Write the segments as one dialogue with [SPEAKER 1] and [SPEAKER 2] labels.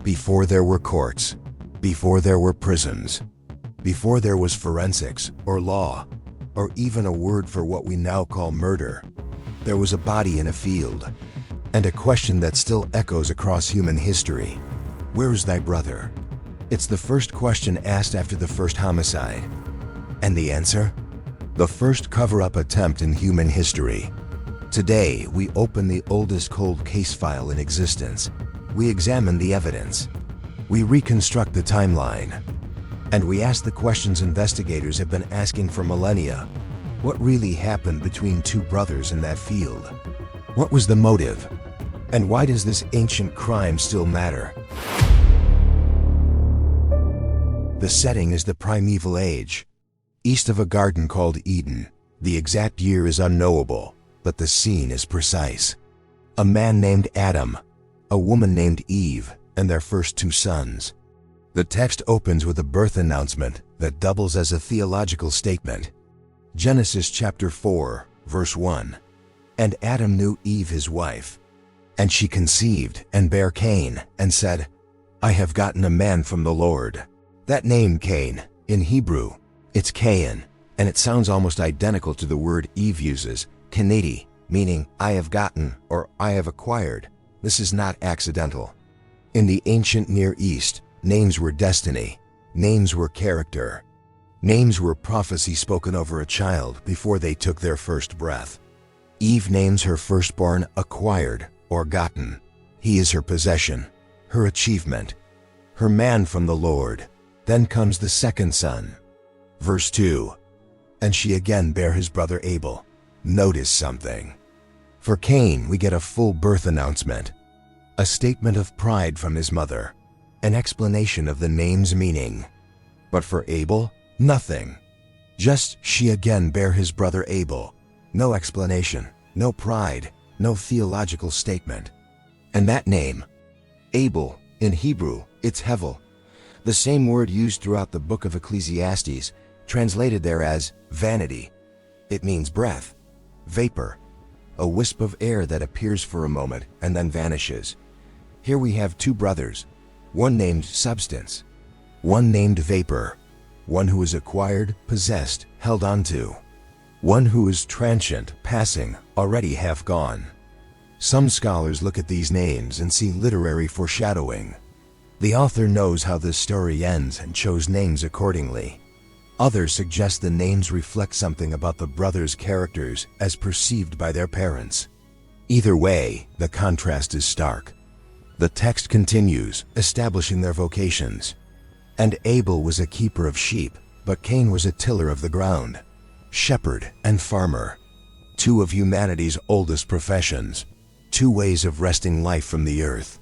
[SPEAKER 1] Before there were courts, before there were prisons, before there was forensics or law, or even a word for what we now call murder, there was a body in a field, and a question that still echoes across human history. Where is thy brother? It's the first question asked after the first homicide. And the answer? The first cover-up attempt in human history. Today, we open the oldest cold case file in existence. We examine the evidence. We reconstruct the timeline. And we ask the questions investigators have been asking for millennia. What really happened between two brothers in that field? What was the motive? And why does this ancient crime still matter? The setting is the primeval age, east of a garden called Eden. The exact year is unknowable, but the scene is precise. A man named Adam, a woman named Eve, and their first two sons. The text opens with a birth announcement that doubles as a theological statement. Genesis chapter 4, verse 1. And Adam knew Eve his wife, and she conceived and bare Cain, and said, I have gotten a man from the Lord. That name Cain, in Hebrew, it's Cain, and it sounds almost identical to the word Eve uses, kaneti, meaning I have gotten or I have acquired. This is not accidental. In the ancient Near East, names were destiny, names were character, names were prophecy spoken over a child before they took their first breath. Eve names her firstborn acquired or gotten. He is her possession, her achievement, her man from the Lord. Then comes the second son. Verse 2. And she again bare his brother Abel. Notice something. For Cain, we get a full birth announcement, a statement of pride from his mother, an explanation of the name's meaning. But for Abel, nothing. Just she again bare his brother Abel. No explanation, no pride, no theological statement. And that name, Abel, in Hebrew, it's Hevel, the same word used throughout the book of Ecclesiastes, translated there as vanity. It means breath, vapor, a wisp of air that appears for a moment and then vanishes. Here we have two brothers, one named substance, one named vapor, one who is acquired, possessed, held onto, one who is transient, passing, already half gone. Some scholars look at these names and see literary foreshadowing. The author knows how this story ends and chose names accordingly. Others suggest the names reflect something about the brothers' characters as perceived by their parents. Either way, the contrast is stark. The text continues, establishing their vocations. And Abel was a keeper of sheep, but Cain was a tiller of the ground. Shepherd and farmer. Two of humanity's oldest professions. Two ways of wresting life from the earth.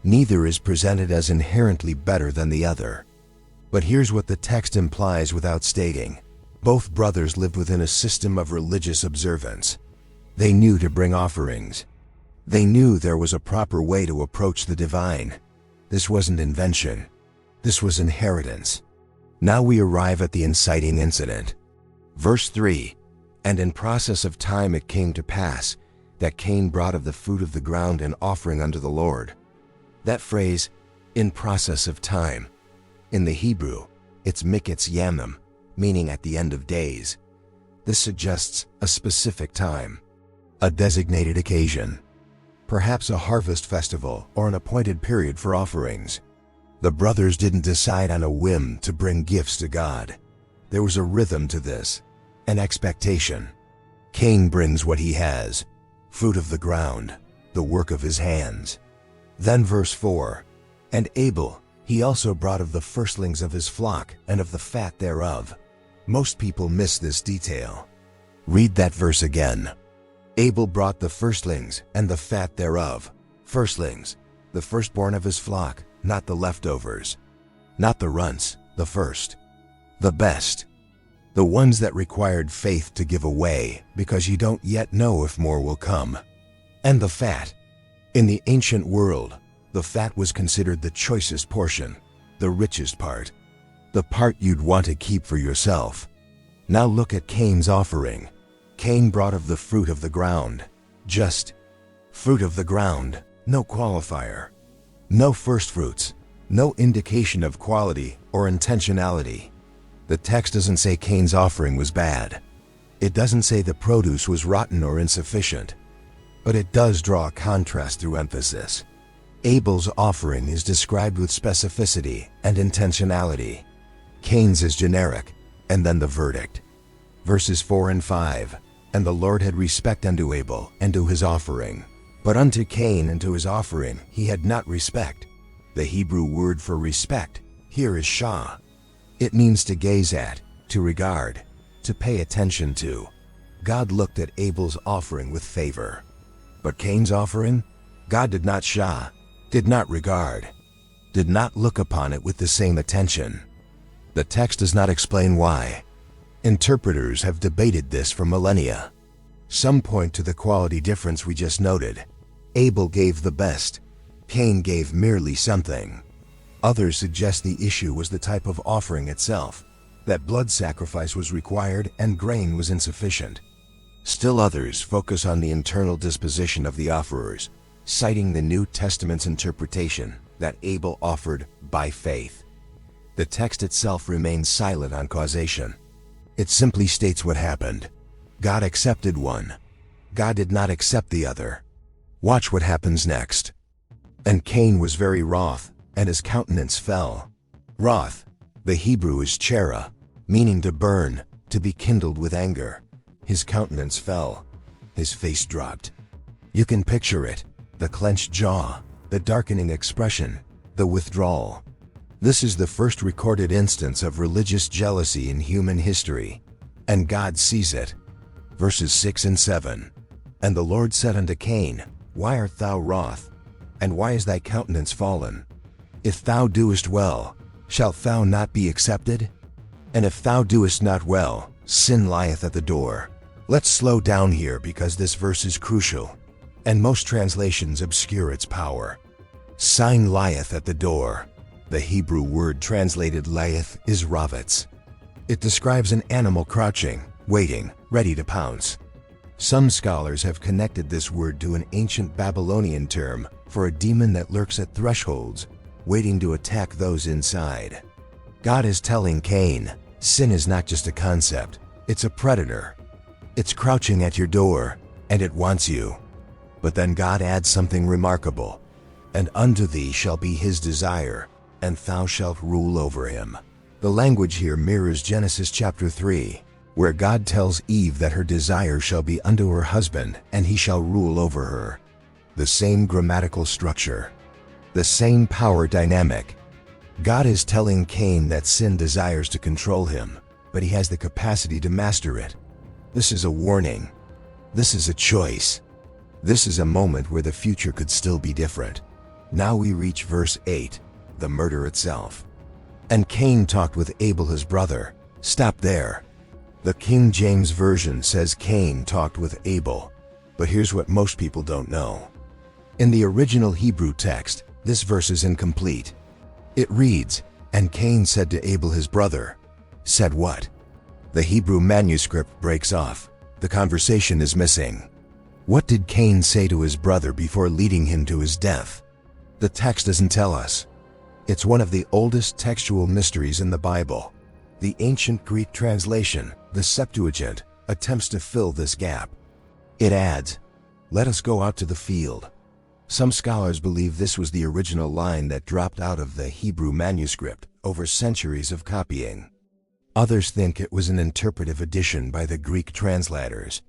[SPEAKER 1] Neither is presented as inherently better than the other. But here's what the text implies without stating. Both brothers lived within a system of religious observance. They knew to bring offerings. They knew there was a proper way to approach the divine. This wasn't invention. This was inheritance. Now we arrive at the inciting incident. Verse 3, And in process of time it came to pass, that Cain brought of the fruit of the ground an offering unto the Lord. That phrase, in process of time, in the Hebrew, it's miketz yamim, meaning at the end of days. This suggests a specific time, a designated occasion, perhaps a harvest festival or an appointed period for offerings. The brothers didn't decide on a whim to bring gifts to God. There was a rhythm to this, an expectation. Cain brings what he has, fruit of the ground, the work of his hands. Then verse 4, And Abel, he also brought of the firstlings of his flock and of the fat thereof. Most people miss this detail. Read that verse again. Abel brought the firstlings and the fat thereof. Firstlings, the firstborn of his flock, not the leftovers. Not the runts, the first. The best. The ones that required faith to give away because you don't yet know if more will come. And the fat. In the ancient world, the fat was considered the choicest portion, the richest part, the part you'd want to keep for yourself. Now look at Cain's offering. Cain brought of the fruit of the ground. Just fruit of the ground, no qualifier. No first fruits, No indication of quality or intentionality. The text doesn't say Cain's offering was bad. It doesn't say the produce was rotten or insufficient. But it does draw a contrast through emphasis. Abel's offering is described with specificity and intentionality. Cain's is generic, and then the verdict. Verses 4 and 5, "And the Lord had respect unto Abel and to his offering. But unto Cain and to his offering he had not respect." The Hebrew word for respect here is shah. It means to gaze at, to regard, to pay attention to. God looked at Abel's offering with favor. But Cain's offering? God did not shah, did not regard, did not look upon it with the same attention. The text does not explain why. Interpreters have debated this for millennia. Some point to the quality difference we just noted. Abel gave the best. Cain gave merely something. Others suggest the issue was the type of offering itself, that blood sacrifice was required and grain was insufficient. Still others focus on the internal disposition of the offerers, citing the New Testament's interpretation that Abel offered by faith. The text itself remains silent on causation. It simply states what happened. God accepted one. God did not accept the other. Watch what happens next. "And Cain was very wroth, and his countenance fell." Wroth, the Hebrew is chera, meaning to burn, to be kindled with anger. His countenance fell. His face dropped. You can picture it, the clenched jaw, the darkening expression, the withdrawal. This is the first recorded instance of religious jealousy in human history, and God sees it. Verses 6 and 7. "And the Lord said unto Cain, Why art thou wroth? And why is thy countenance fallen? If thou doest well, shalt thou not be accepted? And if thou doest not well, sin lieth at the door." Let's slow down here because this verse is crucial, and most translations obscure its power. Sin lieth at the door. The Hebrew word translated lieth is ravetz. It describes an animal crouching, waiting, ready to pounce. Some scholars have connected this word to an ancient Babylonian term for a demon that lurks at thresholds, waiting to attack those inside. God is telling Cain, sin is not just a concept, it's a predator. It's crouching at your door, and it wants you. But then God adds something remarkable. "And unto thee shall be his desire, and thou shalt rule over him." The language here mirrors Genesis chapter 3, where God tells Eve that her desire shall be unto her husband, and he shall rule over her. The same grammatical structure, the same power dynamic. God is telling Cain that sin desires to control him, but he has the capacity to master it. This is a warning. This is a choice. This is a moment where the future could still be different. Now we reach verse 8, the murder itself. "And Cain talked with Abel his brother." Stop there. The King James Version says Cain talked with Abel, but here's what most people don't know. In the original Hebrew text, this verse is incomplete. It reads, "And Cain said to Abel his brother." Said what? The Hebrew manuscript breaks off. The conversation is missing. What did Cain say to his brother before leading him to his death? The text doesn't tell us. It's one of the oldest textual mysteries in the Bible. The ancient Greek translation, the Septuagint, attempts to fill this gap. It adds, "Let us go out to the field." Some scholars believe this was the original line that dropped out of the Hebrew manuscript over centuries of copying. Others think it was an interpretive addition by the Greek translators.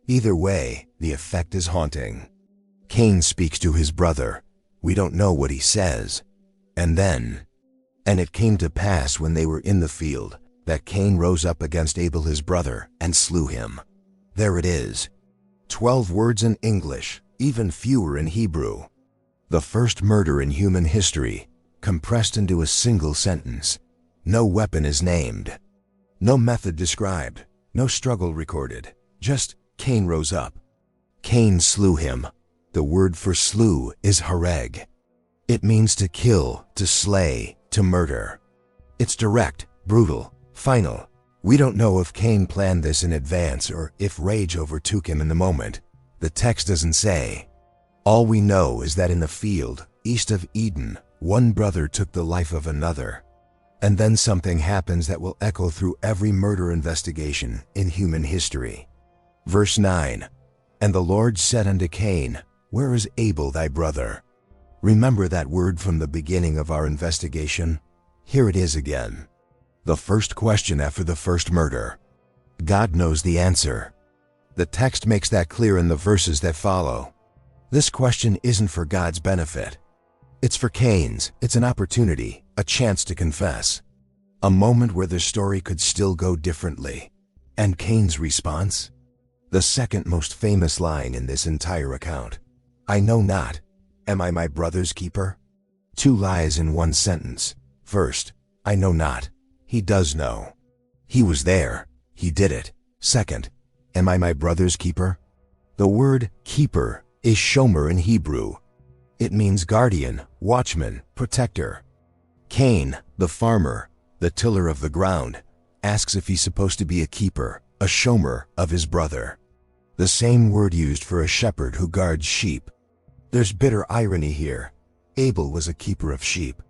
[SPEAKER 1] Either way, the effect is haunting. Cain speaks to his brother. We don't know what he says. And then, "And it came to pass when they were in the field, that Cain rose up against Abel his brother, and slew him." There it is. 12 words in English, even fewer in Hebrew. The first murder in human history, compressed into a single sentence. No weapon is named. No method described. No struggle recorded. Just, Cain rose up. Cain slew him. The word for slew is hareg. It means to kill, to slay, to murder. It's direct, brutal, final. We don't know if Cain planned this in advance or if rage overtook him in the moment. The text doesn't say. All we know is that in the field, east of Eden, One brother took the life of another. And then something happens that will echo through every murder investigation in human history. Verse 9, "And the Lord said unto Cain, Where is Abel thy brother?" Remember that word from the beginning of our investigation? Here it is again. The first question after the first murder. God knows the answer. The text makes that clear in the verses that follow. This question isn't for God's benefit. It's for Cain's. It's an opportunity, a chance to confess. A moment where the story could still go differently. And Cain's response? The second most famous line in this entire account. "I know not. Am I my brother's keeper?" Two lies in one sentence. First, I know not. He does know. He was there. He did it. Second, am I my brother's keeper? The word keeper is shomer in Hebrew. It means guardian, watchman, protector. Cain, the farmer, the tiller of the ground, asks if he's supposed to be a keeper, a shomer of his brother. The same word used for a shepherd who guards sheep. There's bitter irony here. Abel was a keeper of sheep.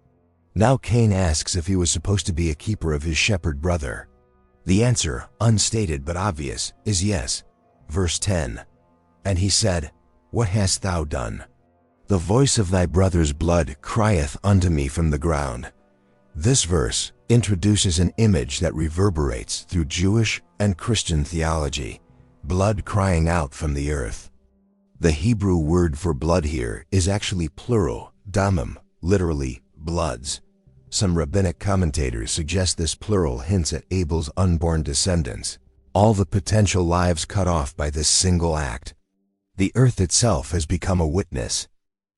[SPEAKER 1] Now Cain asks if he was supposed to be a keeper of his shepherd brother. The answer, unstated but obvious, is yes. Verse 10, "And he said, What hast thou done? The voice of thy brother's blood crieth unto me from the ground." This verse introduces an image that reverberates through Jewish and Christian theology, blood crying out from the earth. The Hebrew word for blood here is actually plural, damim, literally bloods. Some rabbinic commentators suggest this plural hints at Abel's unborn descendants, all the potential lives cut off by this single act. The earth itself has become a witness.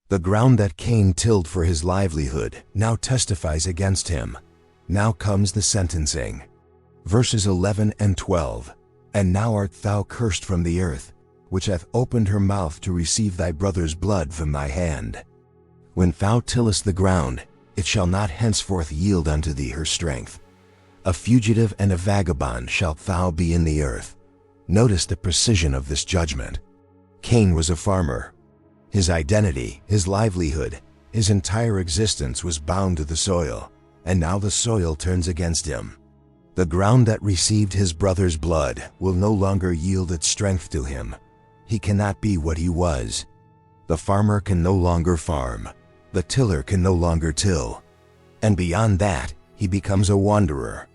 [SPEAKER 1] The ground that Cain tilled for his livelihood now testifies against him. Now comes the sentencing. Verses 11 and 12, "And now art thou cursed from the earth, which hath opened her mouth to receive thy brother's blood from thy hand. When thou tillest the ground, it shall not henceforth yield unto thee her strength. A fugitive and a vagabond shalt thou be in the earth." Notice the precision of this judgment. Cain was a farmer. His identity, his livelihood, his entire existence was bound to the soil, and now the soil turns against him. The ground that received his brother's blood will no longer yield its strength to him. He cannot be what he was. The farmer can no longer farm. The tiller can no longer till. And beyond that, he becomes a wanderer.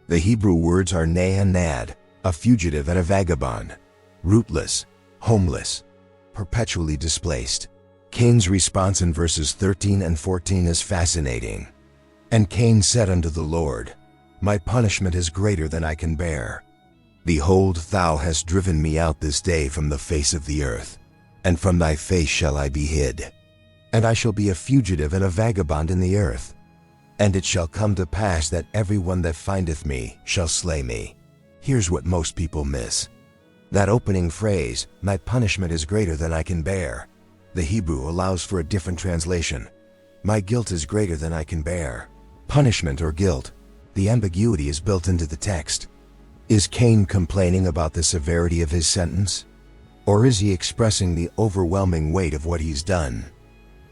[SPEAKER 1] The Hebrew words are ne and nad, a fugitive and a vagabond, rootless, homeless, perpetually displaced. Cain's response in verses 13 and 14 is fascinating. "And Cain said unto the Lord, My punishment is greater than I can bear. Behold, thou hast driven me out this day from the face of the earth, and from thy face shall I be hid. And I shall be a fugitive and a vagabond in the earth. And it shall come to pass that every one that findeth me shall slay me." Here's what most people miss. That opening phrase, "My punishment is greater than I can bear." The Hebrew allows for a different translation. "My guilt is greater than I can bear." Punishment or guilt. The ambiguity is built into the text. Is Cain complaining about the severity of his sentence? Or is he expressing the overwhelming weight of what he's done?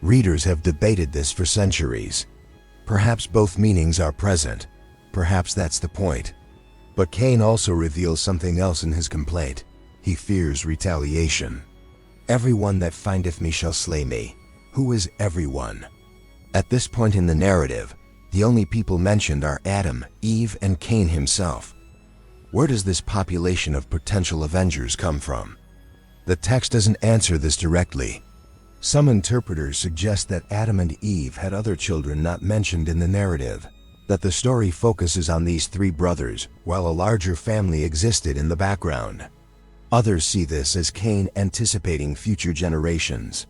[SPEAKER 1] Readers have debated this for centuries. Perhaps both meanings are present. Perhaps that's the point. But Cain also reveals something else in his complaint. He fears retaliation. "Everyone that findeth me shall slay me." Who is everyone? At this point in the narrative, the only people mentioned are Adam, Eve, and Cain himself. Where does this population of potential avengers come from? The text doesn't answer this directly. Some interpreters suggest that Adam and Eve had other children not mentioned in the narrative, that the story focuses on these three brothers, while a larger family existed in the background. Others see this as Cain anticipating future generations.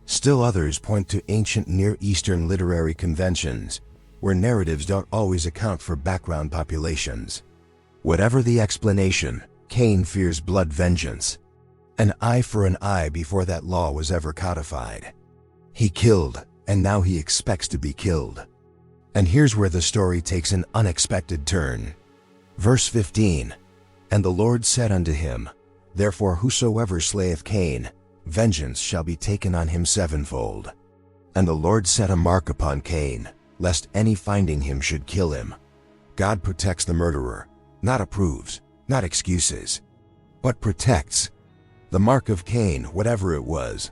[SPEAKER 1] Still others point to ancient Near Eastern literary conventions, where narratives don't always account for background populations. Whatever the explanation, Cain fears blood vengeance. An eye for an eye before that law was ever codified. He killed, and now he expects to be killed. And here's where the story takes an unexpected turn. Verse 15, "And the Lord said unto him, Therefore whosoever slayeth Cain, vengeance shall be taken on him sevenfold." And the Lord set a mark upon Cain, lest any finding him should kill him. God protects the murderer, not approves, not excuses, but protects. The mark of Cain, whatever it was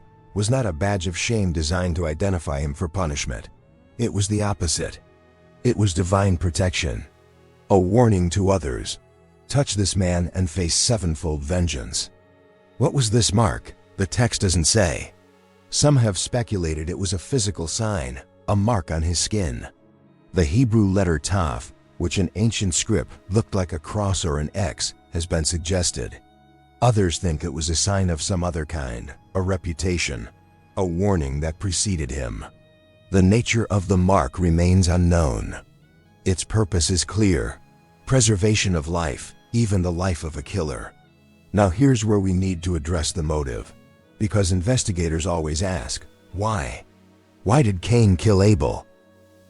[SPEAKER 1] not a badge of shame designed to identify him for punishment. It was the opposite. It was divine protection. A warning to others. Touch this man and face sevenfold vengeance. What was this mark? The text doesn't say. Some have speculated it was a physical sign, a mark on his skin. The Hebrew letter Tav, which in ancient script looked like a cross or an X, has been suggested. Others think it was a sign of some other kind, a reputation, a warning that preceded him. The nature of the mark remains unknown. Its purpose is clear: preservation of life, even the life of a killer. Now here's where we need to address the motive, because investigators always ask, why? Why did Cain kill Abel?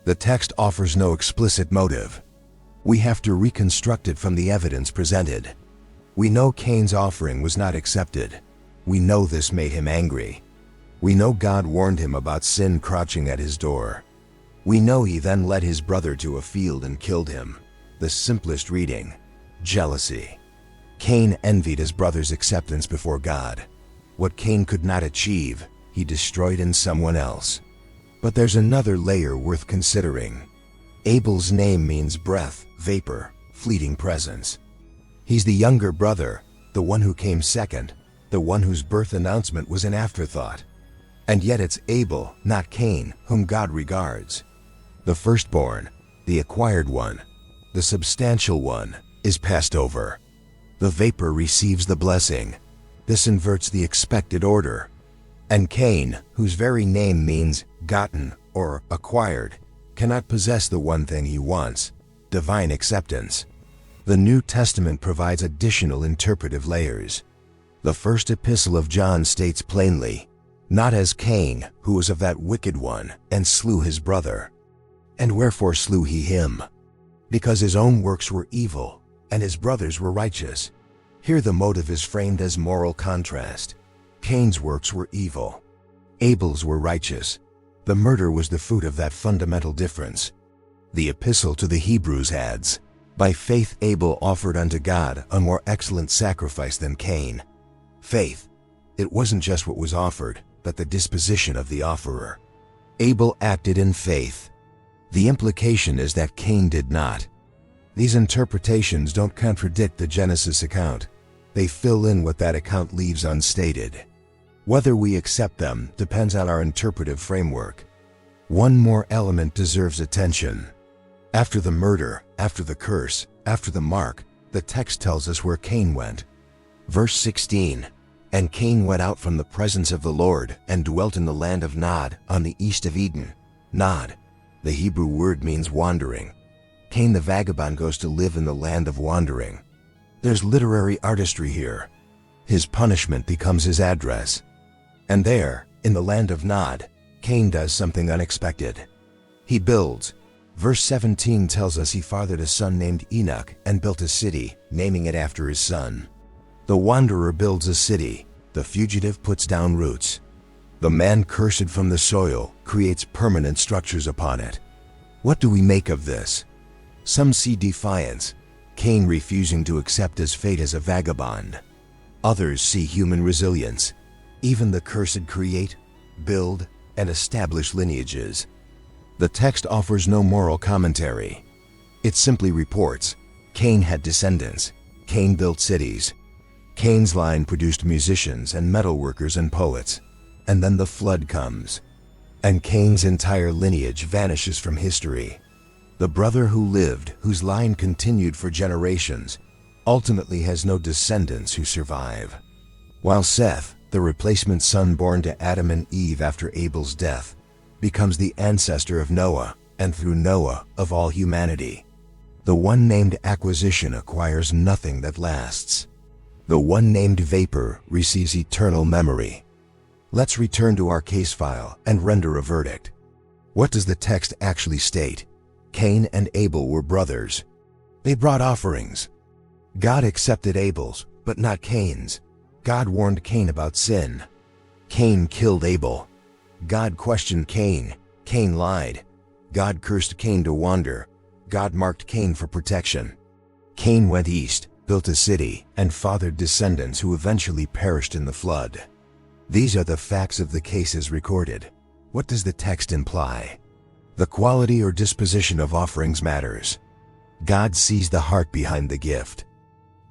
[SPEAKER 1] The text offers no explicit motive. We have to reconstruct it from the evidence presented. We know Cain's offering was not accepted. We know this made him angry. We know God warned him about sin crouching at his door. We know he then led his brother to a field and killed him. The simplest reading: jealousy. Cain envied his brother's acceptance before God. What Cain could not achieve, he destroyed in someone else. But there's another layer worth considering. Abel's name means breath, vapor, fleeting presence. He's the younger brother, the one who came second, the one whose birth announcement was an afterthought. And yet it's Abel, not Cain, whom God regards. The firstborn, the acquired one, the substantial one, is passed over. The vapor receives the blessing. This inverts the expected order. And Cain, whose very name means gotten or acquired, cannot possess the one thing he wants: divine acceptance. The New Testament provides additional interpretive layers. The first epistle of John states plainly, "Not as Cain, who was of that wicked one, and slew his brother." And wherefore slew he him? Because his own works were evil, and his brothers were righteous. Here the motive is framed as moral contrast. Cain's works were evil. Abel's were righteous. The murder was the fruit of that fundamental difference. The epistle to the Hebrews adds, "By faith Abel offered unto God a more excellent sacrifice than Cain." Faith. It wasn't just what was offered, but the disposition of the offerer. Abel acted in faith. The implication is that Cain did not. These interpretations don't contradict the Genesis account. They fill in what that account leaves unstated. Whether we accept them depends on our interpretive framework. One more element deserves attention. After the murder, after the curse, after the mark, the text tells us where Cain went. Verse 16, "And Cain went out from the presence of the Lord, and dwelt in the land of Nod, on the east of Eden." Nod, the Hebrew word, means wandering. Cain the vagabond goes to live in the land of wandering. There's literary artistry here. His punishment becomes his address. And there, in the land of Nod, Cain does something unexpected. He builds. Verse 17 tells us he fathered a son named Enoch and built a city, naming it after his son. The wanderer builds a city. The fugitive puts down roots. The man cursed from the soil creates permanent structures upon it. What do we make of this? Some see defiance, Cain refusing to accept his fate as a vagabond. Others see human resilience. Even the cursed create, build, and establish lineages. The text offers no moral commentary. It simply reports, Cain had descendants. Cain built cities. Cain's line produced musicians and metalworkers and poets. And then the flood comes. And Cain's entire lineage vanishes from history. The brother who lived, whose line continued for generations, ultimately has no descendants who survive. While Seth, the replacement son born to Adam and Eve after Abel's death, becomes the ancestor of Noah, and through Noah, of all humanity. The one named acquisition acquires nothing that lasts. The one named vapor receives eternal memory. Let's return to our case file and render a verdict. What does the text actually state? Cain and Abel were brothers. They brought offerings. God accepted Abel's, but not Cain's. God warned Cain about sin. Cain killed Abel. God questioned Cain. Cain lied. God cursed Cain to wander. God marked Cain for protection. Cain went east, built a city, and fathered descendants who eventually perished in the flood. These are the facts of the cases recorded. What does the text imply? The quality or disposition of offerings matters. God sees the heart behind the gift.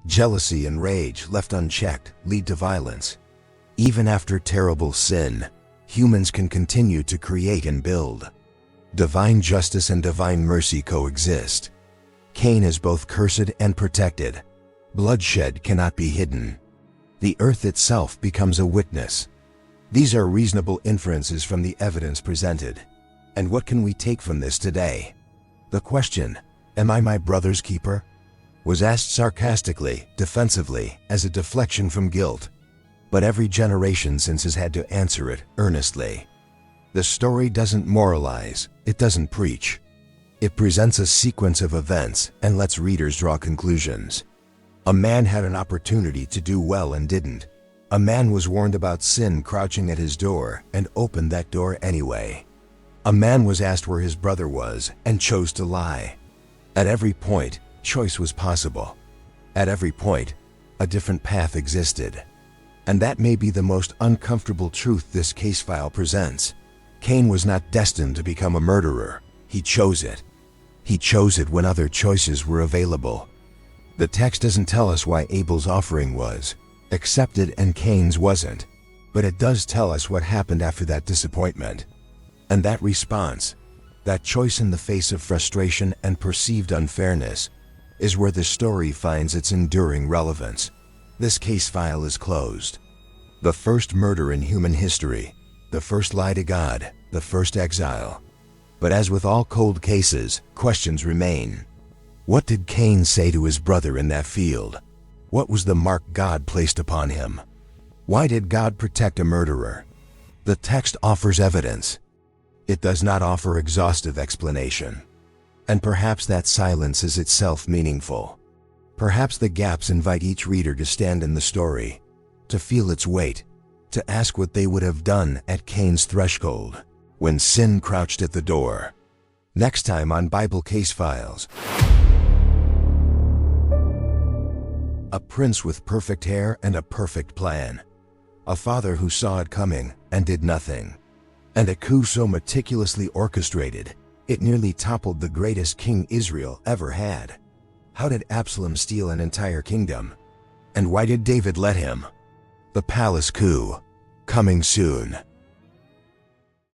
[SPEAKER 1] Jealousy and rage left unchecked lead to violence. Even after terrible sin, humans can continue to create and build. Divine justice and divine mercy coexist. Cain is both cursed and protected. Bloodshed cannot be hidden. The earth itself becomes a witness. These are reasonable inferences from the evidence presented. And what can we take from this today? The question, "Am I my brother's keeper?" was asked sarcastically, defensively, as a deflection from guilt. But every generation since has had to answer it earnestly. The story doesn't moralize, it doesn't preach. It presents a sequence of events and lets readers draw conclusions. A man had an opportunity to do well and didn't. A man was warned about sin crouching at his door and opened that door anyway. A man was asked where his brother was and chose to lie. At every point, choice was possible. At every point, a different path existed. And that may be the most uncomfortable truth this case file presents. Cain was not destined to become a murderer. He chose it. He chose it when other choices were available. The text doesn't tell us why Abel's offering was accepted and Cain's wasn't, but it does tell us what happened after that disappointment. And that response, that choice in the face of frustration and perceived unfairness, is where the story finds its enduring relevance. This case file is closed. The first murder in human history, the first lie to God, the first exile. But as with all cold cases, questions remain. What did Cain say to his brother in that field? What was the mark God placed upon him? Why did God protect a murderer? The text offers evidence. It does not offer exhaustive explanation. And perhaps that silence is itself meaningful. Perhaps the gaps invite each reader to stand in the story, to feel its weight, to ask what they would have done at Cain's threshold, when sin crouched at the door. Next time on Bible Case Files. A prince with perfect hair and a perfect plan. A father who saw it coming and did nothing. And a coup so meticulously orchestrated, it nearly toppled the greatest king Israel ever had. How did Absalom steal an entire kingdom? And why did David let him? The palace coup, coming soon.